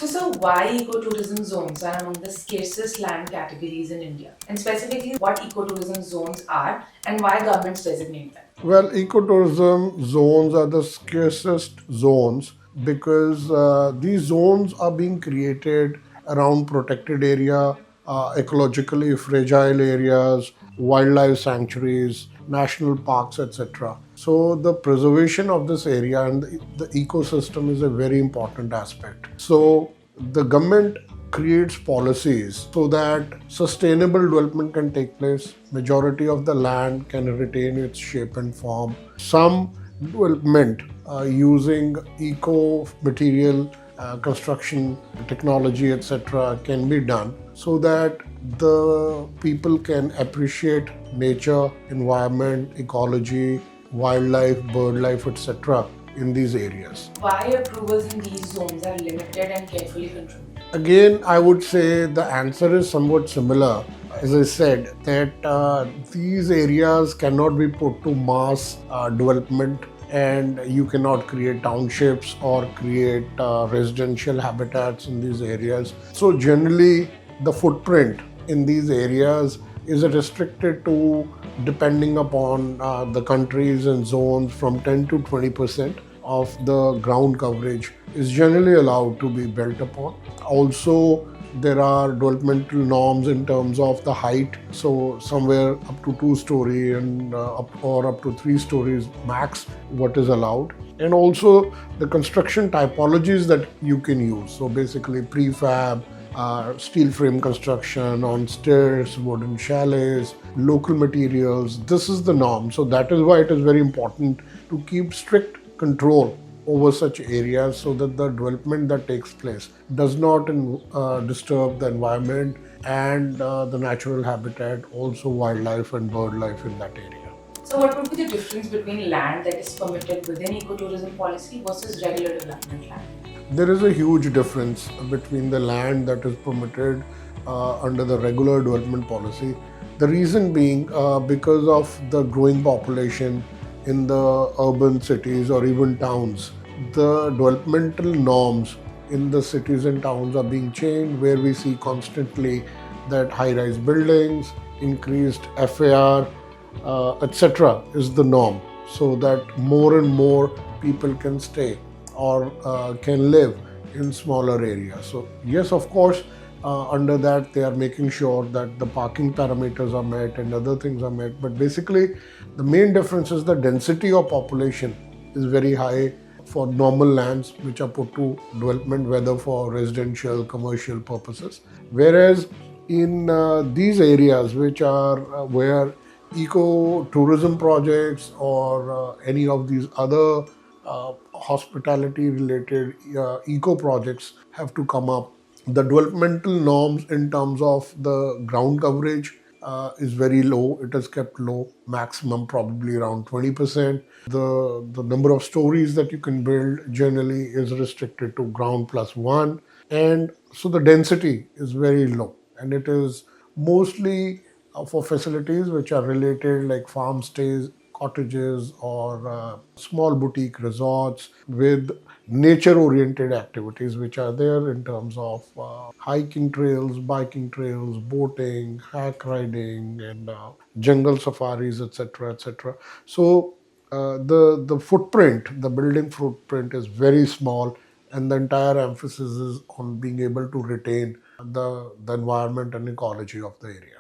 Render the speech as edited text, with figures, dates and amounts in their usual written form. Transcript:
So, why ecotourism zones are among the scarcest land categories in India? And specifically, what ecotourism zones are and why governments designate them? Well, ecotourism zones are the scarcest zones because these zones are being created around protected area, ecologically fragile areas, wildlife sanctuaries, national parks, etc. So the preservation of this area and the ecosystem is a very important aspect. So the government creates policies so that sustainable development can take place. Majority of the land can retain its shape and form. Some development using eco material construction technology, etc., can be done so that the people can appreciate nature, environment, ecology, wildlife, bird life, etc., in these areas. Why approvals in these zones are limited and carefully controlled? Again, I would say the answer is somewhat similar. As I said, that these areas cannot be put to mass development, and you cannot create townships or create residential habitats in these areas. So, generally, the footprint in these areas is restricted to, depending upon the countries and zones, from 10 to 20% of the ground coverage is generally allowed to be built upon. Also, there are developmental norms in terms of the height, so somewhere up to 2 story and up to 3 stories max what is allowed. And also the construction typologies that you can use, so basically prefab, steel frame construction on stairs, wooden chalets, local materials. This is the norm. So that is why it is very important to keep strict control over such areas so that the development that takes place does not disturb the environment and the natural habitat, also wildlife and bird life in that area. So, what would be the difference between land that is permitted within ecotourism policy versus regular development land? There is a huge difference between the land that is permitted under the regular development policy. The reason being because of the growing population in the urban cities or even towns. The developmental norms in the cities and towns are being changed, where we see constantly that high-rise buildings, increased FHR, etc. is the norm, so that more and more people can stay or can live in smaller areas. So yes, of course, under that they are making sure that the parking parameters are met and other things are met. But basically, the main difference is the density of population is very high for normal lands which are put to development, whether for residential, commercial purposes. Whereas in these areas which are where eco-tourism projects or any of these other hospitality related eco projects have to come up, the developmental norms in terms of the ground coverage is very low. It is kept low, maximum probably around 20%. The number of stories that you can build generally is restricted to ground plus one. And so the density is very low. And it is mostly for facilities which are related, like farm stays, cottages, or small boutique resorts with nature oriented activities which are there in terms of hiking trails, biking trails, boating, hack riding, and jungle safaris, etc., etc. So the footprint, the building footprint is very small, and the entire emphasis is on being able to retain the environment and ecology of the area.